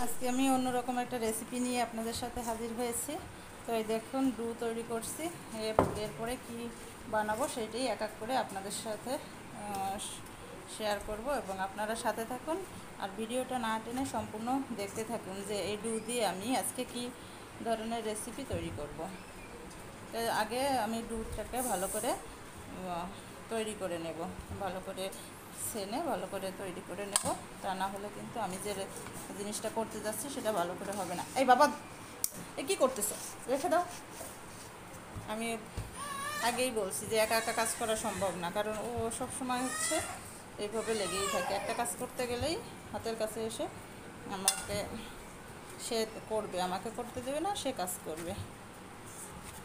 আজকে আমি অন্যরকম একটা রেসিপি নিয়ে আপনাদের সাথে হাজির হয়েছি। তো এই দেখুন ডু তৈরি করছি। এরপরে কি বানাবো সেটাই এক এক করে আপনাদের সাথে শেয়ার করব এবং আপনারা সাথে থাকুন আর ভিডিওটা না টেনে সম্পূর্ণ দেখতে থাকুন যে এই ডু দিয়ে আমি আজকে কি ধরনের রেসিপি তৈরি করব। তো আগে আমি দুধটাকে ভালো করে তৈরি করে নেব, ভালো করে সেনে ভালো করে তৈরি করে নেব। তা না হলে কিন্তু আমি যে জিনিসটা করতে যাচ্ছি সেটা ভালো করে হবে না। এই বাবা, এ কী করতেছো? রেখে দাও। আমি আগেই বলছি যে একা একা কাজ করা সম্ভব না, কারণ ও সব সময় হচ্ছে এইভাবে লেগেই থাকে। একটা কাজ করতে গেলেই হাতের কাছে এসে আমাকে সে করবে, আমাকে করতে দেবে না, সে কাজ করবে।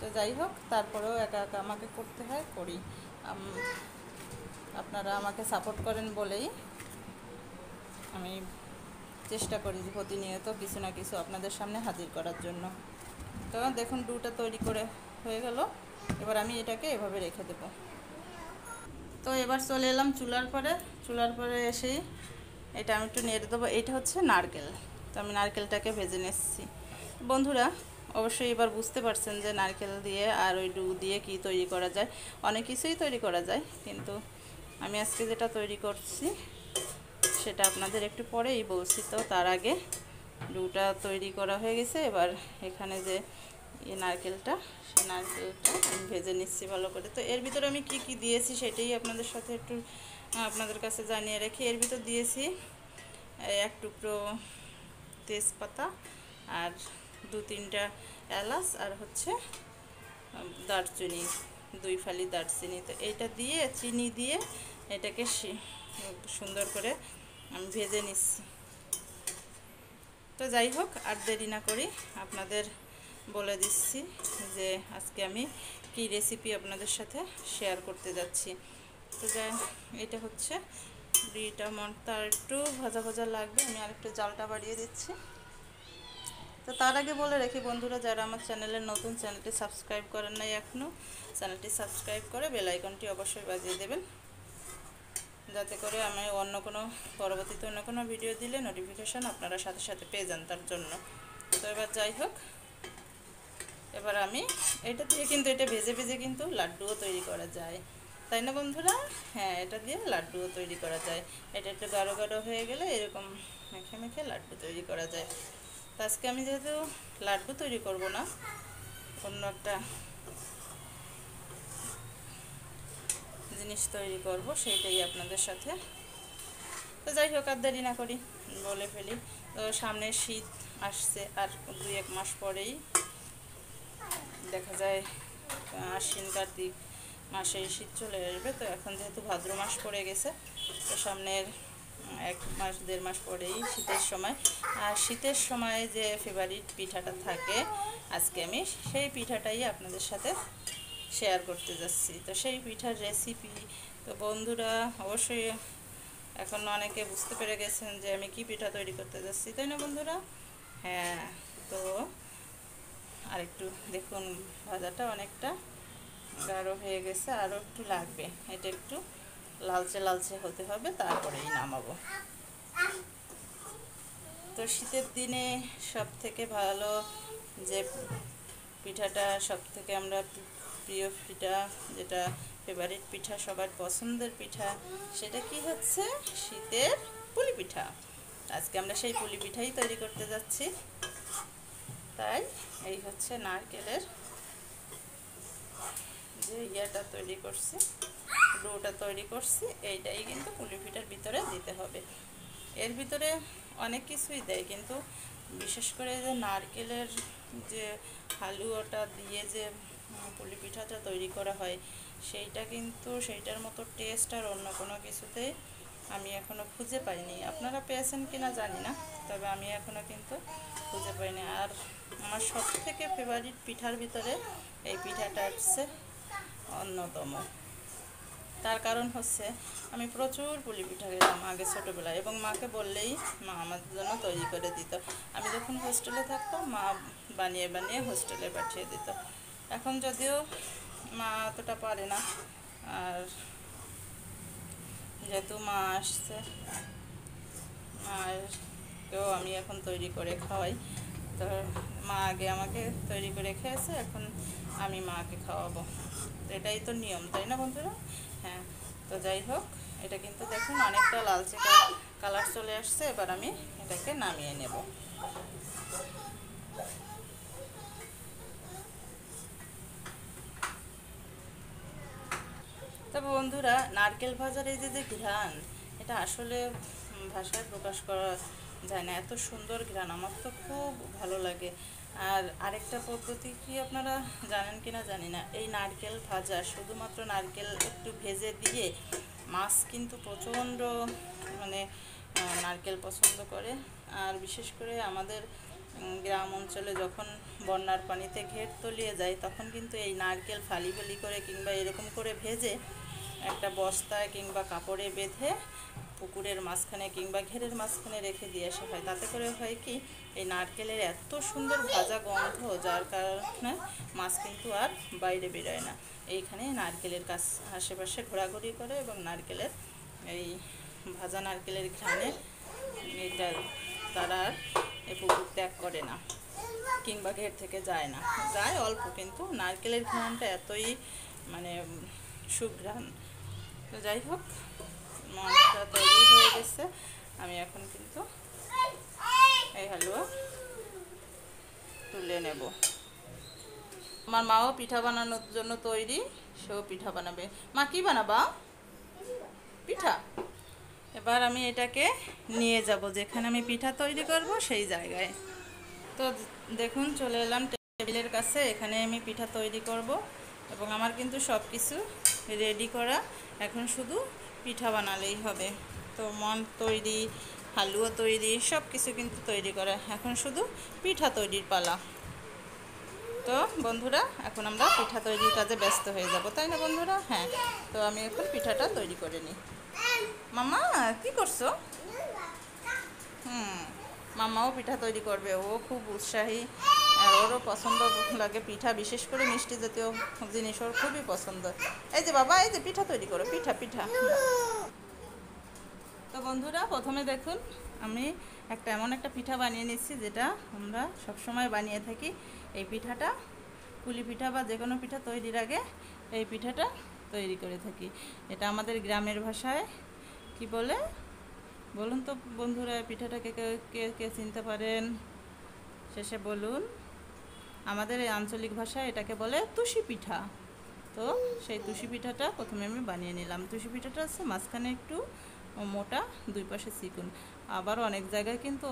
তো যাই হোক, তারপরেও একা একা আমাকে করতে হয়, করি। আপনারা আমাকে সাপোর্ট করেন বলেই আমি চেষ্টা করি যে প্রতিনিয়ত কিছু না কিছু আপনাদের সামনে হাজির করার জন্য। তো দেখুন ডুটা তৈরি করে হয়ে গেল। এবার আমি এটাকে এভাবে রেখে দেব। তো এবার চলে এলাম চুলার পরে এসেই এটা আমি একটু নেড়ে দেবো। এটা হচ্ছে নারকেল। তো আমি নারকেলটাকে ভেজে নিচ্ছি। বন্ধুরা অবশ্যই এবার বুঝতে পারছেন যে নারকেল দিয়ে আর ওই ডু দিয়ে কি তৈরি করা যায়। অনেক কিছুই তৈরি করা যায়, কিন্তু আমি আজকে যেটা তৈরি করছি সেটা আপনাদের একটু পরেই বলছি। তো তার আগে ডুটা তৈরি করা হয়ে গেছে। এবার এখানে যে নারকেলটা, সেই নারকেলটা আমি ভেজে নিচ্ছি ভালো করে। তো এর ভিতরে আমি কি কি দিয়েছি সেটাই আপনাদের সাথে একটু আপনাদের কাছে জানিয়ে রাখি। এর ভিতর দিয়েছি এক টুকরো তেজপাতা আর 2-3টা এলাচ আর হচ্ছে দারচিনি, 2 ফালি দারচিনি। তো এইটা দিয়ে চিনি দিয়ে এটাকে সুন্দর করে আমি ভেজে নিচ্ছি। তো যাই হোক, আর দেরি না করি আপনাদের বলে দিচ্ছি যে আজকে আমি কি রেসিপি আপনাদের সাথে শেয়ার করতে যাচ্ছি। তো এটা হচ্ছে বিটা মনটা একটু ভাজা ভাজা লাগবে। আমি আরেকটু জালটা বাড়িয়ে দিচ্ছি। তো তার আগে বলে রাখি বন্ধুরা, যারা আমার চ্যানেলের নতুন, চ্যানেলটি সাবস্ক্রাইব করেন নাই এখনও, চ্যানেলটি সাবস্ক্রাইব করে বেল আইকনটি অবশ্যই বাজিয়ে দেবেন, যাতে করে আমি পরবর্তীতে অন্য কোনো ভিডিও দিলে নোটিফিকেশান আপনারা সাথে সাথে পেয়ে যান তার জন্য। তো এবার যাই হোক, এবার আমি এটা দিয়ে কিন্তু এটা ভেজে ভেজে কিন্তু লাড্ডুও তৈরি করা যায়, তাই না বন্ধুরা? হ্যাঁ, এটা দিয়ে লাড্ডুও তৈরি করা যায়। এটা একটু গাঢ় গাঢ় হয়ে গেলে এরকম মেখে মেখে লাড্ডু তৈরি করা যায়। তো আজকে আমি যেহেতু লাড্ডু তৈরি করব না, অন্য একটা জিনিস তৈরি করব, সেইটাই আপনাদের সাথে। তো যাই হোক, আর দেরি না করি বলে ফেলি। তো সামনে শীত আসছে, আর 2-1 মাস পরেই দেখা যায় আশ্বিন কার্তিক মাসে শীত চলে আসবে। তো এখন যেহেতু ভাদ্র মাস পড়ে গেছে, তো সামনের 1-1.5 মাস পরেই শীতের সময়। আর শীতের সময় যে ফেভারিট পিঠাটা থাকে, আজকে আমি সেই পিঠাটাই আপনাদের সাথে শেয়ার করতে যাচ্ছি। তো সেই পিঠার রেসিপি, তো বন্ধুরা অবশ্যই এখন অনেকে বুঝতে পেরে গেছেন যে আমি কি পিঠা তৈরি করতে যাচ্ছি, তাই না বন্ধুরা? হ্যাঁ। তো আরেকটু দেখুন, ভাজাটা অনেকটা গাঢ় হয়ে গেছে, আরও একটু লাগবে। এটা একটু লালচে লালচে হতে হবে, তারপরেই নামাবো। তো শীতের দিনে সব থেকে ভালো যে পিঠাটা, সব থেকে আমরা প্রিয় পিঠা, যেটা ফেভারিট পিঠা, সবার পছন্দের পিঠা, সেটা কি হচ্ছে শীতের পুলি পিঠা। আজকে আমরা সেই পুলি পিঠাই তৈরি করতে যাচ্ছি। তাই এই হচ্ছে নারকেলের যে তৈরি করছি, ডোটা তৈরি করছি, এইটাই কিন্তু পুলি পিঠার ভিতরে দিতে হবে। এর ভিতরে অনেক কিছুই দেয়, কিন্তু বিশেষ করে যে নারকেলের যে হালুয়াটা দিয়ে যে পুলি পিঠাটা তৈরি করা হয়, সেইটার মতো টেস্ট আর অন্য কোনো কিছুতে আমি এখনও খুঁজে পাইনি। আপনারা পেয়েছেন কিনা জানি না, তবে আমি এখনও কিন্তু খুঁজে পাইনি। আর আমার সব থেকে ফেভারিট পিঠার ভিতরে এই পিঠাটা হচ্ছে অন্যতম। তার কারণ হচ্ছে আমি প্রচুর পুলি পিঠা খেতাম আগে ছোটোবেলায়, এবং মাকে বললেই মা আমার জন্য তৈরি করে দিত। আমি যখন হোস্টেলে থাকতাম, মা বানিয়ে বানিয়ে হোস্টেলে পাঠিয়ে দিত। এখন যদিও মা অতটা পারে না, আর যেহেতু মা আসছে, মায়ের মাকেও আমি এখন তৈরি করে খাওয়াই। তো মা আগে আমাকে তৈরি করে খেয়েছে, এখন আমি মাকে খাওয়াবো। তো এটাই তো নিয়ম, তাই না বন্ধুরা? হ্যাঁ, তো যাই হোক, এটা কিন্তু দেখুন অনেকটা লালচে কালার চলে আসছে। এবার আমি এটাকে নামিয়ে নেব। তবে বন্ধুরা, নারকেল ভাজার এই যে ঘ্রাণ, এটা আসলে ভাষায় প্রকাশ করা যায় না, এত সুন্দর ঘ্রাণ, আমার তো খুব ভালো লাগে। আর আরেকটা পদ্ধতি কি আপনারা জানেন কিনা জানি না, এই নারকেল ভাজা শুধুমাত্র নারকেল একটু ভেজে দিয়ে মাছ কিন্তু প্রচণ্ড মানে নারকেল পছন্দ করে। আর বিশেষ করে আমাদের গ্রাম অঞ্চলে যখন বন্যার পানিতে ঘের তলিয়ে যায়, তখন কিন্তু এই নারকেল ফালি ফালি করে কিংবা এরকম করে ভেজে একটা বস্তায় কিংবা কাপড়ে বেঁধে পুকুরের মাঝখানে কিংবা ঘেরের মাঝখানে রেখে দিয়ে আসা হয়। তাতে করে হয় কি, এই নারকেলের এত সুন্দর ভাজা গন্ধ, যার কারণে মাছ কিন্তু আর বাইরে বেরোয় না, এইখানে নারকেলের কাছ আশেপাশে ঘোরাঘুরি করে এবং নারকেলের এই ভাজা নারকেলের ঘ্রাণে এটা তারা আর এই পুকুর ত্যাগ করে না কিংবা ঘের থেকে যায় না, যায় অল্প, কিন্তু নারকেলের ঘ্রাণটা এতই মানে সুঘ্রাণ। তো যাই হোক, মনটা তৈরি হয়ে গেছে। আমি এখন কিন্তু এই হালুয়া তুলে নেব। আমার মাও পিঠা বানানোর জন্য তৈরি, সেও পিঠা বানাবে। মা কি বানাবা? পিঠা। এবার আমি এটাকে নিয়ে যাব যেখানে আমি পিঠা তৈরি করব সেই জায়গায়। তো দেখুন, চলে এলাম টেবিলের কাছে। এখানে আমি পিঠা তৈরি করব এবং আমার কিন্তু সব কিছু রেডি করা, এখন শুধু পিঠা বানালেই হবে। তো মন তৈরি, হালুয়া তৈরি, সব কিছু কিন্তু তৈরি করা, এখন শুধু পিঠা তৈরির পালা। তো বন্ধুরা, এখন আমরা পিঠা তৈরির কাজে ব্যস্ত হয়ে যাব, তাই না বন্ধুরা? হ্যাঁ, তো আমি এখন পিঠাটা তৈরি করে নিই। মামা কি করছো? মামাও পিঠা তৈরি করবে, ও খুব উৎসাহী, আর ওরও পছন্দ লাগে পিঠা, বিশেষ করে মিষ্টি জাতীয় জিনিস ওর খুবই পছন্দ। এই যে বাবা, এই যে পিঠা তৈরি করো, পিঠা পিঠা। তো বন্ধুরা, প্রথমে দেখুন আমি এমন একটা পিঠা বানিয়ে নিচ্ছি যেটা আমরা সবসময় বানিয়ে থাকি। এই পিঠাটা পুলি পিঠা বা যে কোনো পিঠা তৈরির আগে এই পিঠাটা তৈরি করে থাকি। এটা আমাদের গ্রামের ভাষায় কি বলে বলুন তো বন্ধুরা? পিঠাটাকে কে কে কে চিনতে পারেন শেষে বলুন। আমাদের এই আঞ্চলিক ভাষায় এটাকে বলে তুষি পিঠা। তো সেই তুষি পিঠাটা প্রথমে আমি বানিয়ে নিলাম। তুষি পিঠাটা হচ্ছে মাঝখানে একটু মোটা, দুই পাশে চিকন, আবার অনেক জায়গায় কিন্তু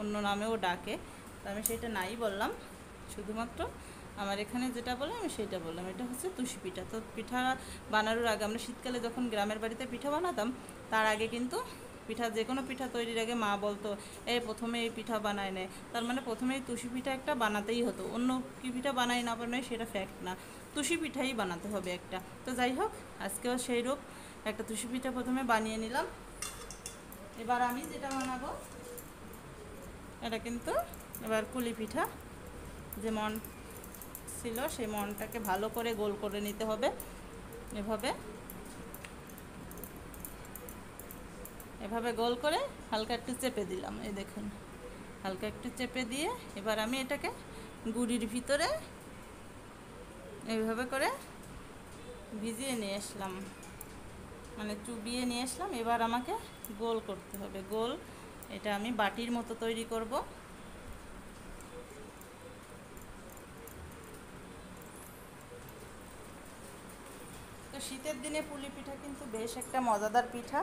অন্য নামেও ডাকে। তো আমি সেটা নাই বললাম, শুধুমাত্র আমার এখানে যেটা বলে আমি সেটা বললাম। এটা হচ্ছে তুষি পিঠা। তো পিঠা বানানোর আগে, আমরা শীতকালে যখন গ্রামের বাড়িতে পিঠা বানাতাম, তার আগে কিন্তু যে কোনো পিঠা তৈরির আগে মা বলতো, প্রথমে এই পিঠা বানায় নেয়, তার মানে প্রথমে এই তুষি পিঠা একটা বানাতেই হতো। অন্য কি পিঠা বানায় না বানায় সেটা ফ্যাক্ট না, তুষি পিঠাই বানাতে হবে একটা। তো যাই হোক, আজকেও সেই রূপ একটা তুষি পিঠা প্রথমে বানিয়ে নিলাম। এবার আমি যেটা বানাবো, এটা কিন্তু এবার পুলি পিঠা, যে মন ছিল সেই মনটাকে ভালো করে গোল করে নিতে হবে। এভাবে গোল করে হালকা একটু চেপে দিলাম, এই দেখুন, হালকা একটু চেপে দিয়ে এবার আমি এটাকে গুঁড়ির ভিতরে এইভাবে করে ভিজিয়ে নিয়ে আসলাম, মানে চুবিয়ে নিয়ে আসলাম। এবার আমাকে গোল করতে হবে, গোল। এটা আমি বাটির মতো তৈরি করব। তো শীতের দিনে পুলি পিঠা কিন্তু বেশ একটা মজাদার পিঠা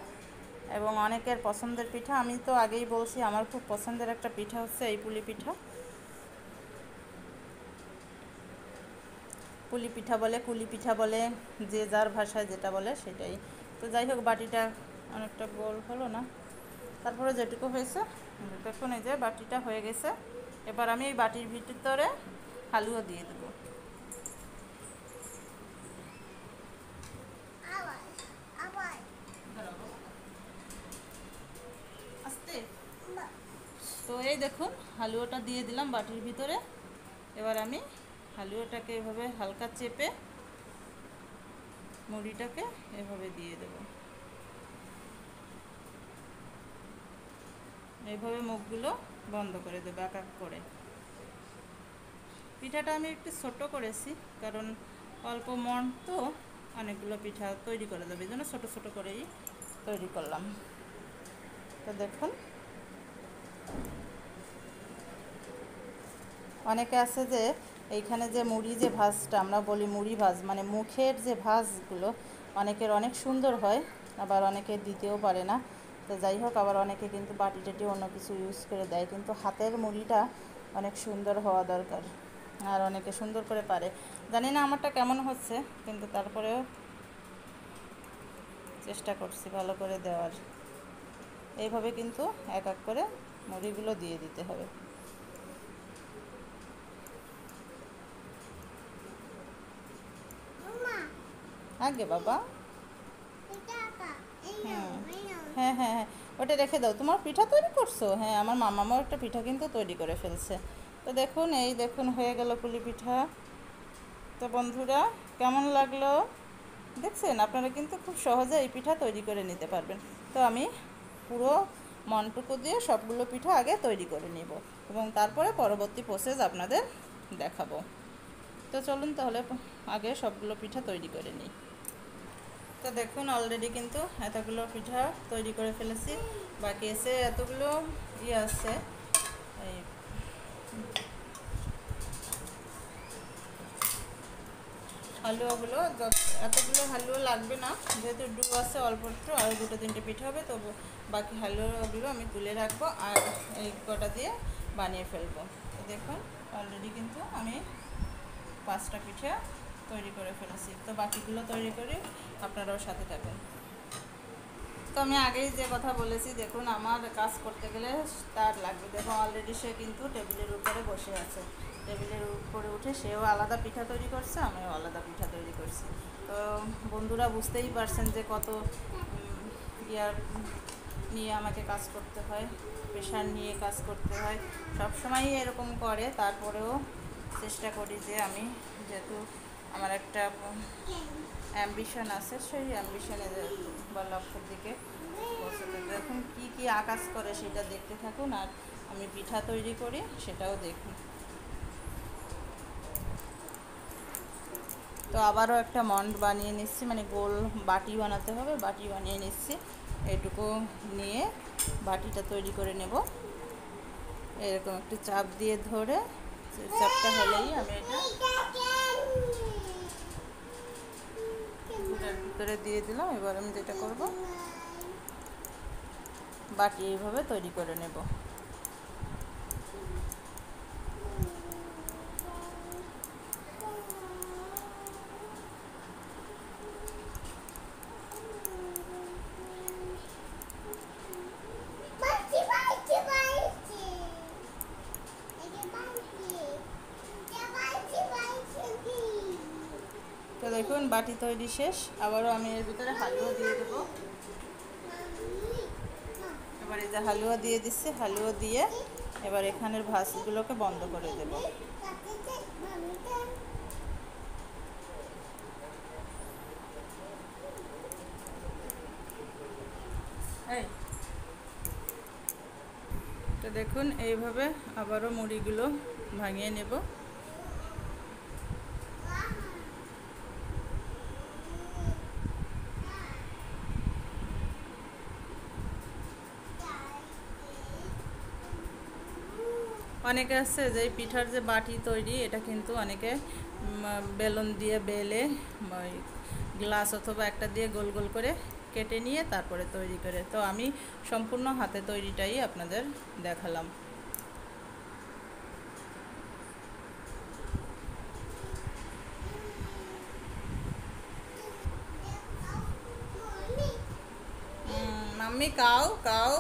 এবং অনেকের পছন্দের পিঠা। আমি তো আগেই বলছি, আমার খুব পছন্দের একটা পিঠা হচ্ছে এই পুলি পিঠা। পুলি পিঠা বলে, কুলি পিঠা বলে, যে যার ভাষায় যেটা বলে সেটাই। তো যাই হোক, বাটিটা অনেকটা গোল হলো না, তারপরে যেটুকু হয়েছে দেখুন, এই যে বাটিটা হয়ে গেছে। এবার আমি এই বাটির ভিতরে হালুয়া দিয়ে দেবো। তো এই দেখুন, হালুয়াটা দিয়ে দিলাম বাটির ভিতরে। এবার আমি হালুয়াটাকে এভাবে হালকা চেপে মুড়িটাকে এভাবে দিয়ে দেব। এইভাবে মুখগুলো বন্ধ করে দেবো এক এক করে। পিঠাটা আমি একটু ছোট করেছি, কারণ অল্প মন তো অনেকগুলো পিঠা তৈরি করে দেবে, এই জন্য ছোটো ছোটো করেই তৈরি করলাম। তো দেখুন, অনেকে আছে যে এইখানে যে মুড়ি যে ভাজটা আমরা বলি মুড়ি ভাজ, মানে মুখের যে ভাজগুলো অনেকের অনেক সুন্দর হয়, আবার অনেকে দিতেও পারে না। তো যাই হোক, আবার অনেকে কিন্তু বাটি টাটি অন্য কিছু ইউজ করে দেয়, কিন্তু হাতের মুড়িটা অনেক সুন্দর হওয়া দরকার, আর অনেকে সুন্দর করে পারে। জানি না আমারটা কেমন হচ্ছে, কিন্তু তারপরেও চেষ্টা করছি ভালো করে দেওয়ার। এইভাবে কিন্তু এক এক করে মুড়িগুলো দিয়ে দিতে হবে। আগে বাবা, হ্যাঁ হ্যাঁ হ্যাঁ, ওটা রেখে দাও। তোমার পিঠা তৈরি করছো? হ্যাঁ, আমার মামাও একটা পিঠা কিন্তু তৈরি করে ফেলছে। তো দেখুন, এই দেখুন হয়ে গেল পুলি পিঠা। তো বন্ধুরা, কেমন লাগলো দেখছেন? আপনারা কিন্তু খুব সহজে এই পিঠা তৈরি করে নিতে পারবেন। তো আমি পুরো মনটুকু দিয়ে সবগুলো পিঠা আগে তৈরি করে নিব, এবং তারপরে পরবর্তী প্রসেস আপনাদের দেখাবো। তো চলুন তাহলে আগে সবগুলো পিঠা তৈরি করে নিই। তো দেখুন, অলরেডি কিন্তু এতগুলো পিঠা তৈরি করে ফেলেছি, বাকি এসে এতগুলো আছে। এই হালুয়াগুলো, এতগুলো হালুয়া লাগবে না, যেহেতু ডু আছে অল্প একটু, আরও দুটো তিনটে পিঠা হবে, তো বাকি হালুয়াগুলো আমি তুলে রাখবো আর এই কটা দিয়ে বানিয়ে ফেলবো। তো দেখুন, অলরেডি কিন্তু আমি 5টা পিঠা তৈরি করে ফেলেছি। তো বাকিগুলো তৈরি করে আপনারাও সাথে থাকুন। তো আমি আগেই যে কথা বলেছি, দেখুন আমার কাজ করতে গেলে তার লাগবে। দেখুন অলরেডি সে কিন্তু টেবিলের উপরে বসে আছে, টেবিলের উপরে উঠে সেও আলাদা পিঠা তৈরি করছে, আমিও আলাদা পিঠা তৈরি করছি। তো বন্ধুরা বুঝতেই পারছেন যে কত ইয়ার নিয়ে আমাকে কাজ করতে হয়, প্রেশার নিয়ে কাজ করতে হয়। সবসময়ই এরকম করে, তারপরেও চেষ্টা করি যে আমি, যেহেতু আমার একটা অ্যাম্বিশন আছে, সেই অ্যাম্বিশনে বা লক্ষ্যের দিকে পৌঁছাতে। দেখুন কী কী আকাশ করে সেটা দেখতে থাকুন, আর আমি পিঠা তৈরি করি সেটাও দেখুন। তো আবারও একটা মন্ড বানিয়ে নিচ্ছি, মানে গোল বাটি বানাতে হবে, বাটি বানিয়ে নিচ্ছি। এটুকু নিয়ে বাটিটা তৈরি করে নেব। এরকম একটু চাপ দিয়ে ধরে, চাপটা হলেই আমি এটা ভিতরে দিয়ে দিলাম। এবার আমি যেটা করব, বাটি এইভাবে তৈরি করে নেব। তো দেখুন বাটি তৈরি শেষ। আবারও আমি এর ভিতরে হালুয়া দিয়ে দেবো। এবার এই যে হালুয়া দিয়ে দিচ্ছি, হালুয়া দিয়ে এবার এখানের ভাঁজগুলোকে বন্ধ করে দেব। তো দেখুন এইভাবে আবারও মুড়িগুলো ভাঙিয়ে নেব। অনেকে আছে যে পিঠার যে বাটি তৈরি, এটা কিন্তু অনেকে বেলুন দিয়ে বেলে গ্লাস অথবা একটা দিয়ে গোল গোল করে কেটে নিয়ে তারপরে তৈরি করে। তো আমি সম্পূর্ণ হাতে তৈরিটাই আপনাদের দেখালাম। মাম্মি কাও কাও।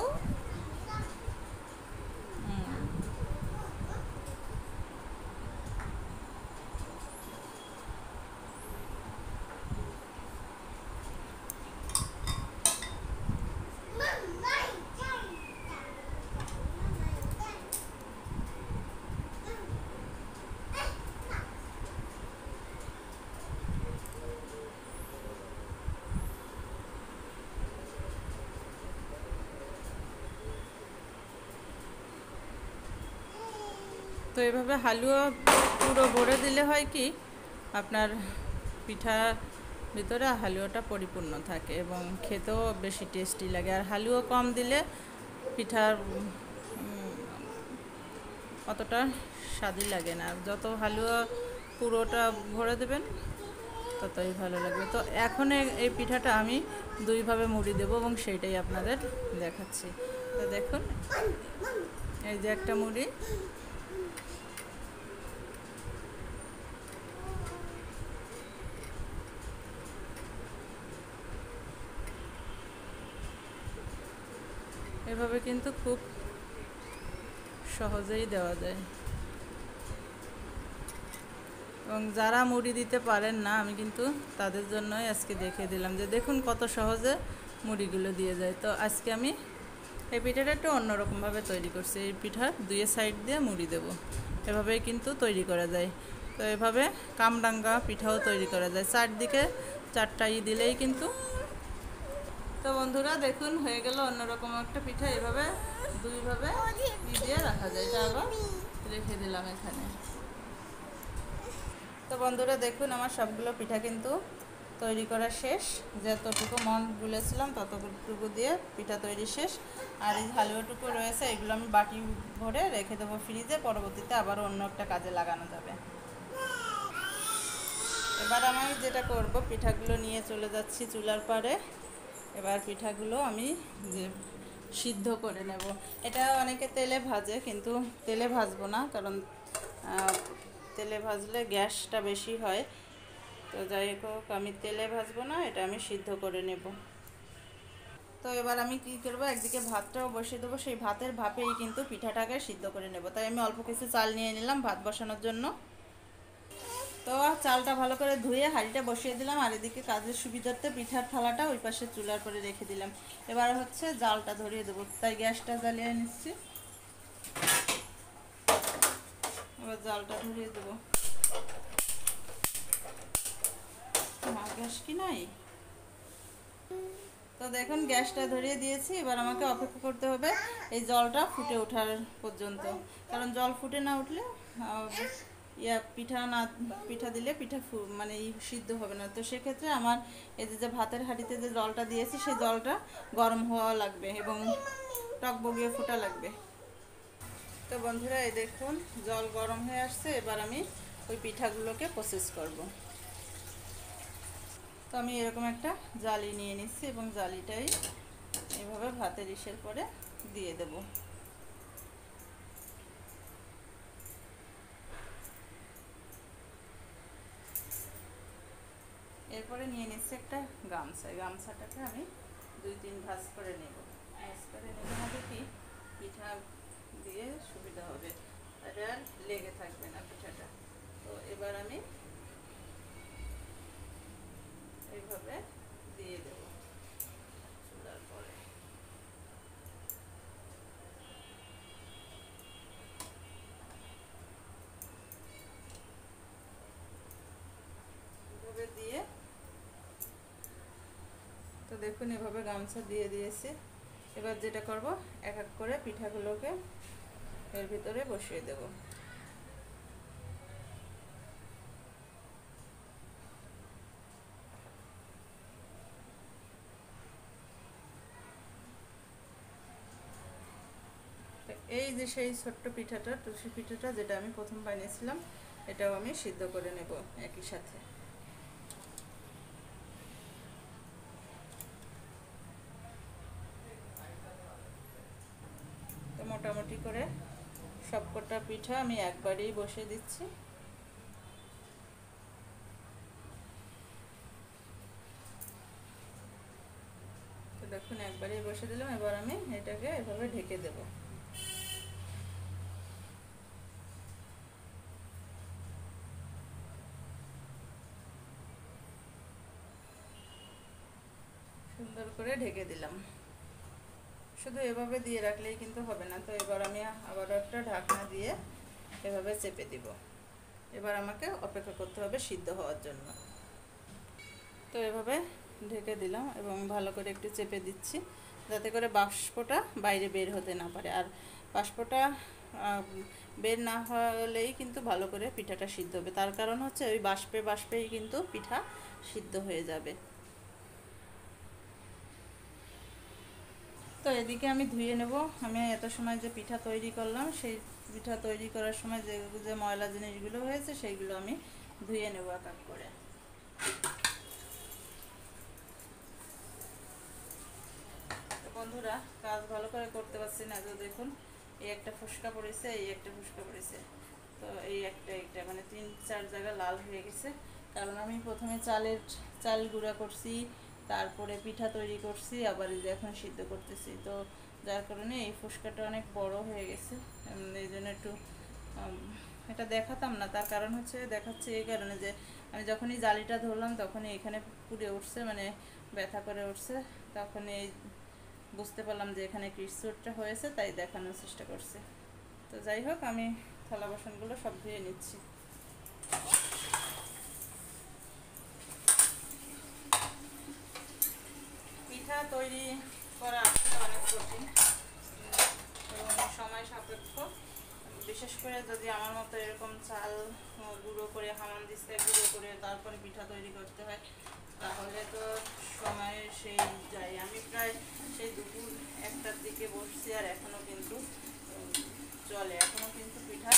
তো এভাবে হালুয়া পুরো ভরে দিলে হয় কি আপনার পিঠা ভিতরে হালুয়াটা পরিপূর্ণ থাকে এবং খেতেও বেশি টেস্টি লাগে। আর হালুয়া কম দিলে পিঠার অতটা স্বাদই লাগে না। যত হালুয়া পুরোটা ভরে দেবেন ততই ভালো লাগবে। তো এখন এই পিঠাটা আমি দুইভাবে মুড়ি দেবো এবং সেইটাই আপনাদের দেখাচ্ছি। তো দেখুন, এই যে একটা মুড়ি, এভাবে কিন্তু খুব সহজেই দেওয়া যায়। এবং যারা মুড়ি দিতে পারেন না, আমি কিন্তু তাদের জন্যই আজকে দেখিয়ে দিলাম যে দেখুন কত সহজে মুড়িগুলো দিয়ে যায়। তো আজকে আমি এই পিঠাটা একটু অন্যরকমভাবে তৈরি করছি। এই পিঠার দুই সাইড দিয়ে মুড়ি দেব, এভাবেই কিন্তু তৈরি করা যায়। তো এভাবে কামরাঙ্গা পিঠাও তৈরি করা যায়, চারদিকে চারটা দিলেই কিন্তু। তো বন্ধুরা দেখুন হয়ে গেল অন্যরকম একটা পিঠা। এভাবে দুইভাবে দিয়ে রাখা যায়। এটা আবার রেখে দিলাম এখানে। তো বন্ধুরা দেখুন আমার সবগুলো পিঠা কিন্তু তৈরি করা শেষ। যতটুকু মন গুলেছিলাম ততটুকু দিয়ে পিঠা তৈরি শেষ। আর এই হালুয়াটুকু রয়েছে, এগুলো আমি বাটি ভরে রেখে দেবো ফ্রিজে, পরবর্তীতে আবার অন্য একটা কাজে লাগানো যাবে। এবার আমি যেটা করব, পিঠাগুলো নিয়ে চলে যাচ্ছি চুলার পাড়ে। এবার পিঠাগুলো আমি যে সিদ্ধ করে নেব। এটা অনেকে তেলে ভাজে, কিন্তু তেলে ভাজবো না, কারণ তেলে ভাজলে গ্যাসটা বেশি হয়। তো যাই হোক আমি তেলে ভাজবো না, এটা আমি সিদ্ধ করে নেব। তো এবার আমি কি করব, একদিকে ভাতটাও বসিয়ে দেবো, সেই ভাতের ভাপেই কিন্তু পিঠাটাকে সিদ্ধ করে নেব। তাই আমি অল্প কিছু চাল নিয়ে নিলাম ভাত বসানোর জন্য। তো চালটা ভালো করে ধুয়ে হাঁড়িটা বসিয়ে দিলাম, আর এদিকে কাজের সুবিধার্থে পিঠার থালাটা ওই পাশে চুলার পরে রেখে দিলাম। এবার হচ্ছে জালটা ধরিয়ে দেবো, তাই গ্যাসটা জ্বালিয়ে নিচ্ছি। এবার জালটা ধরিয়ে দেবো। গ্যাস কি নাই? তো দেখুন গ্যাসটা ধরিয়ে দিয়েছি। এবার আমাকে অপেক্ষা করতে হবে এই জলটা ফুটে ওঠার পর্যন্ত, কারণ জল ফুটে না উঠলে পিঠা দিলে পিঠা মানে সিদ্ধ হবে না। তো সেক্ষেত্রে আমার এই যে ভাতের হাঁড়িতে যে জলটা দিয়েছি সেই জলটা গরম হওয়া লাগবে এবং টকবগিয়ে ফোটা লাগবে। তো বন্ধুরা এই দেখুন জল গরম হয়ে আসছে। এবার আমি ওই পিঠাগুলোকে প্রসেস করব। তো আমি এরকম একটা জালি নিয়ে নিচ্ছি এবং জালিটাই এভাবে ভাতের ইসের পরে দিয়ে দেব। এরপরে নিয়ে নিচ্ছি একটা গামছা। গামছাটাকে আমি 2-3 ভাঁজ করে নেব। ভাঁজ করে নিলে হবে কি পিঠা দিয়ে সুবিধা হবে, আর লেগে থাকবে না পিঠাটা। তো এবার আমি এইভাবে দিয়ে দেব চুলার পরে। এভাবে দিয়ে, তো দেখুন এভাবে গামছা দিয়ে দিয়েছি। এবার যেটা করব, এক এক করে পিঠাগুলোকে এর ভিতরে বসিয়ে দেব। এই যে সেই ছোট্ট পিঠাটা, টুসি পিঠাটা যেটা আমি প্রথম বানিয়েছিলাম, এটাও আমি সিদ্ধ করে নেব একই সাথে। তো মোটামুটি করে সবকটা পিঠা আমি একবারেই বসিয়ে দিচ্ছি। তো দেখুন একবারেই বসে দিলাম। এবার আমি এটাকে এভাবে ঢেকে দেব। সুন্দর করে ঢেকে দিলাম। শুধু এভাবে দিয়ে রাখলেই কিন্তু হবে না। তো এবার আমি আবারও একটা ঢাকনা দিয়ে এভাবে চেপে দিব। এবার আমাকে অপেক্ষা করতে হবে সিদ্ধ হওয়ার জন্য। তো এভাবে ঢেকে দিলাম এবং ভালো করে একটু চেপে দিচ্ছি, যাতে করে বাষ্পটা বাইরে বের হতে না পারে। আর বাষ্পটা বের না হলেই কিন্তু ভালো করে পিঠাটা সিদ্ধ হবে। তার কারণ হচ্ছে ওই বাষ্পে বাষ্পেই কিন্তু পিঠা সিদ্ধ হয়ে যাবে। তো এদিকে আমি ধুয়ে নেব। আমি এত সময় যে পিঠা তৈরি করলাম, সেই পিঠা তৈরি করার সময় যে যে ময়লা জিনিসগুলো হয়েছে সেইগুলো আমি ধুয়ে নেব এক এক করে। তো বন্ধুরা, কাজ ভালো করে করতে পারছি না, তো দেখুন এই একটা ফুসকা পড়েছে, এই একটা ফুসকা পড়েছে। তো এই একটা মানে 3-4 জায়গা লাল হয়ে গেছে, কারণ আমি প্রথমে চাল গুঁড়া করছি, তারপরে পিঠা তৈরি করছি, আবার এই যে এখন সিদ্ধ করতেছি। তো যার কারণে এই ফুসকাটা অনেক বড় হয়ে গেছে। এই জন্য একটু এটা দেখাতাম না। তার কারণ হচ্ছে দেখাচ্ছে এই কারণে যে আমি যখনই জালিটা ধরলাম তখনই এখানে পুড়ে উঠছে, মানে ব্যথা করে উঠছে। তখন এই বুঝতে পারলাম যে এখানে ক্রিসুটটা হয়েছে, তাই দেখানোর চেষ্টা করছে। তো যাই হোক, আমি থালা বাসনগুলো সব ধুয়ে নিচ্ছি। পিঠা তৈরি করা আসলে অনেক কঠিন এবং সময় সাপেক্ষ। বিশেষ করে যদি আমার মতো এরকম চাল গুঁড়ো করে, হামানদিস্তায় গুঁড়ো করে তারপরে পিঠা তৈরি করতে হয়, তাহলে তো সময় সেই যায়। আমি প্রায় সেই দুপুর 1টার দিকে বসছি, আর এখনও কিন্তু চলে, এখনও কিন্তু পিঠা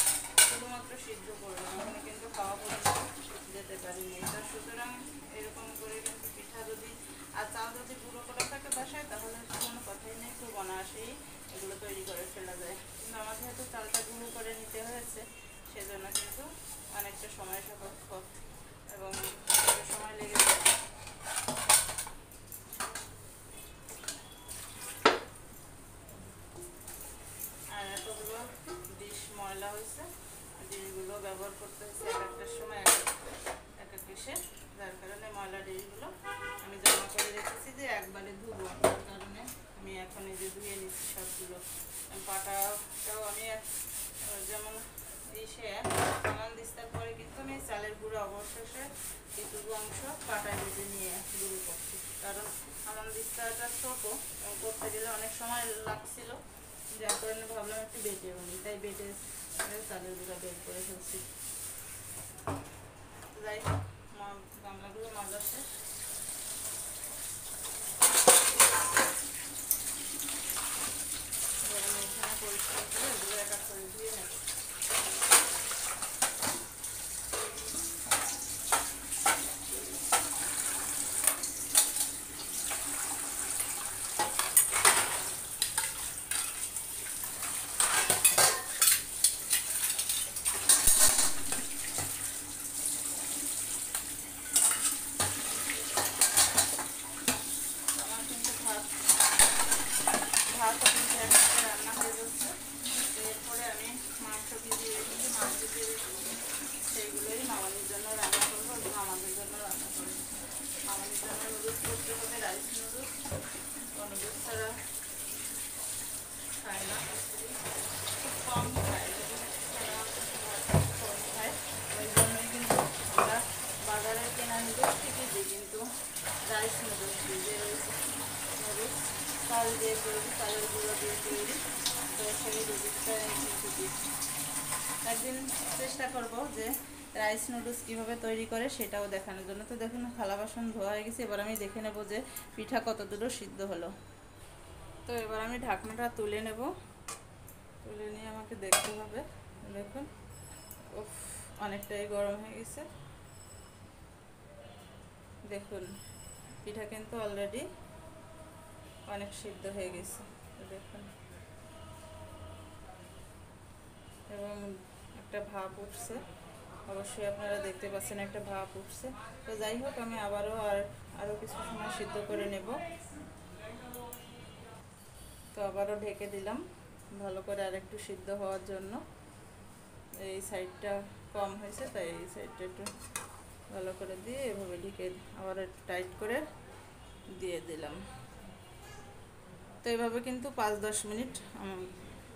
শুধুমাত্র সিদ্ধ করলাম, এখনো কিন্তু খাওয়া পর্যন্ত যেতে পারিনি। তো সুতরাং এরকম করে কিন্তু পিঠা যদি আর চাল যদি গুঁড়ো করা থাকে বাসায়, তাহলে কোনো কথাই নেই, খুব অনায়াসেই এগুলো তৈরি করে ফেলা যায়। কিন্তু আমার যেহেতু চালটা গুঁড়ো করে নিতে হয়েছে, সেজন্য কিন্তু অনেকটা সময় সাপেক্ষ এবং সময় লেগে যায়। আর এতগুলো ডিশ ময়লা হয়েছে, ডিশগুলো ব্যবহার করতে হয়েছে এক একটার সময় এক এক ডিশে, যার কারণে ময়লা ডিশগুলো আমি জমা করে রেখেছি যে একবারে ধুবো। তার কারণে আমি এখন এই যে ধুয়ে নিচ্ছি সবগুলো। পাটাটাও আমি যেমন হামানদিস্তার পরে কিন্তু আমি চালের গুঁড়ো অবশেষে কিছু অংশ পাটায় বেটে নিয়ে গুঁড়ো করছি, কারণ হামানদিস্তাটা ছোটো এবং করতে গেলে অনেক সময় লাগছিল, যার কারণে ভাবলাম একটু বেটে নিই, তাই বেটে চালের গুঁড়া বের করে ফেলছি। যাই হোক, গামলাগুলো মাজা শেষ। আমি এখানে পরিষ্কার করে এগুলো এক এক করে ধুয়ে নেব। ভাত রান্না হয়ে যাচ্ছে। এরপরে আমি মাংস ভিজিয়ে রেখেছি, মাছ ভিজিয়ে রেখেছি, সেইগুলোই মামানির জন্য রান্না করবো এবং আমাদের জন্য রান্না করবো। মামানির জন্য নুডলস করতে হবে, রাইস নুডলস। নুডলস ছাড়া খায় না, খুব কম খায়, কম খায়। ওই জন্যই কিন্তু আমরা বাজারে কেনা নুডলস ঠিকই দিই, কিন্তু রাইস নুডলস দিই, যে নুডলস চাল দিয়ে তৈরি, চালের গুঁড়ো দিয়ে তৈরি। তো সেই নুডলসটা কিন্তু দিই। একদিন চেষ্টা করব যে রাইস নুডলস কীভাবে তৈরি করে সেটাও দেখানোর জন্য। তো দেখুন, থালা বাসন ধোয়া হয়ে গেছে, এবার আমি দেখে নেব যে পিঠা কত দূর সিদ্ধ হলো। তো এবার আমি ঢাকনাটা তুলে নেব, তুলে নিয়ে আমাকে দেখতে হবে। দেখুন, উফ, অনেকটাই গরম হয়ে গেছে। দেখুন, পিঠা কিন্তু অলরেডি অনেক সিদ্ধ হয়ে গেছে। তো দেখুন, এবং একটা ভাপ উঠছে, অবশ্যই আপনারা দেখতে পাচ্ছেন একটা ভাপ উঠছে। তো যাই হোক, আমি আরও কিছু সময় সিদ্ধ করে নেব। তো আবারও ঢেকে দিলাম ভালো করে আরেকটু সিদ্ধ হওয়ার জন্য। এই সাইডটা কম হয়েছে, তাই এই সাইডটা একটু ভালো করে দিয়ে এভাবে ঢেকে আবার একটু টাইট করে দিয়ে দিলাম। তো এইভাবে কিন্তু 5-10 মিনিট,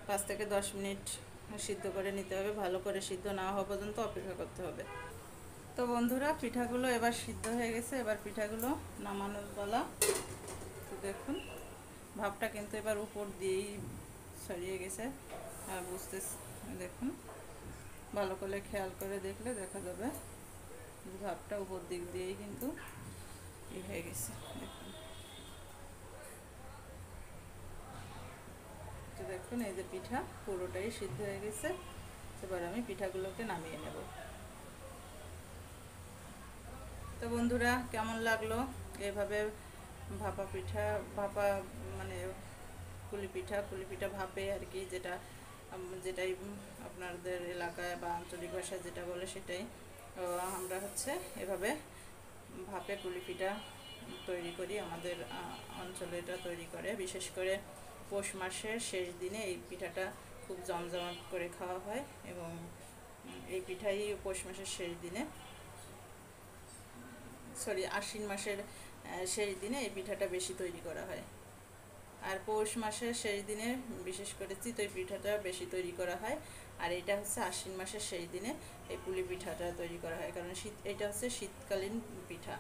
5 থেকে 10 মিনিট সিদ্ধ করে নিতে হবে। ভালো করে সিদ্ধ না হওয়া পর্যন্ত অপেক্ষা করতে হবে। তো বন্ধুরা, পিঠাগুলো এবার সিদ্ধ হয়ে গেছে, এবার পিঠাগুলো নামানোর পালা। তো দেখুন, ভাপটা কিন্তু এবার উপর দিয়েই ছড়িয়ে গেছে, বুঝতে দেখুন ভালো করে খেয়াল করে দেখলে দেখা যাবে ভাবটা উপর দিক দিয়েই কিন্তু হয়ে গেছে। দেখুন তো দেখুন এই যে পিঠা পুরোটাই সিদ্ধ হয়ে গেছে। এবার আমি পিঠাগুলোকে নামিয়ে নেব। তো বন্ধুরা কেমন লাগলো এভাবে ভাপা মানে পুলি পিঠা ভাপে আর কি, যেটাই আপনাদের এলাকায় বা আঞ্চলিক ভাষায় যেটা বলে সেটাই। আমরা এভাবে ভাপে পুলি পিঠা তৈরি করি, আমাদের অঞ্চলে এটা তৈরি করে। বিশেষ করে পৌষ মাসের শেষ দিনে এই পিঠাটা খুব জমজমাট করে খাওয়া হয়, এবং এই পিঠাই পৌষ মাসের শেষ দিনে আশ্বিন মাসের শেষ দিনে এই পিঠাটা বেশি তৈরি করা হয়। আর পৌষ মাসের শেষ দিনে বিশেষ করে চিতই পিঠাটা বেশি তৈরি করা হয়। আর এটা আশ্বিন মাসের শেষ দিনে এই পুলি পিঠাটা তৈরি করা হয়, কারণ এটা শীতকালীন পিঠা।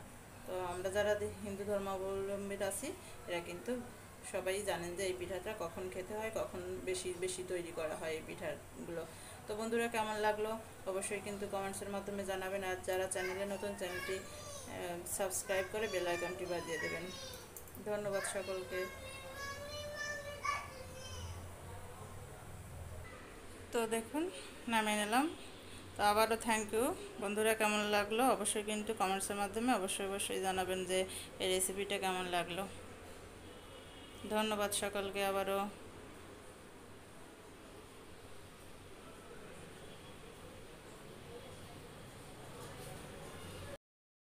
তো আমরা যারা হিন্দু ধর্মাবলম্বী আছি এরা কিন্তু সবাই জানেন যে এই পিঠাটা কখন খেতে হয়, কখন বেশি বেশি তৈরি করা হয় এই পিঠাগুলো। তো বন্ধুরা কেমন লাগলো অবশ্যই কিন্তু কমেন্টসের মাধ্যমে জানাবেন। আর যারা চ্যানেলে নতুন, চ্যানেলটি সাবস্ক্রাইব করে বেল আইকনটি বাজিয়ে দেবেন। ধন্যবাদ সকলকে। তো দেখুন নামিয়ে নিলাম। তো আবারও থ্যাংক ইউ বন্ধুরা। কেমন লাগলো অবশ্যই কিন্তু কমেন্টসের মাধ্যমে অবশ্যই জানাবেন যে এই রেসিপিটা কেমন লাগলো। ধন্যবাদ সকলকে আবারও।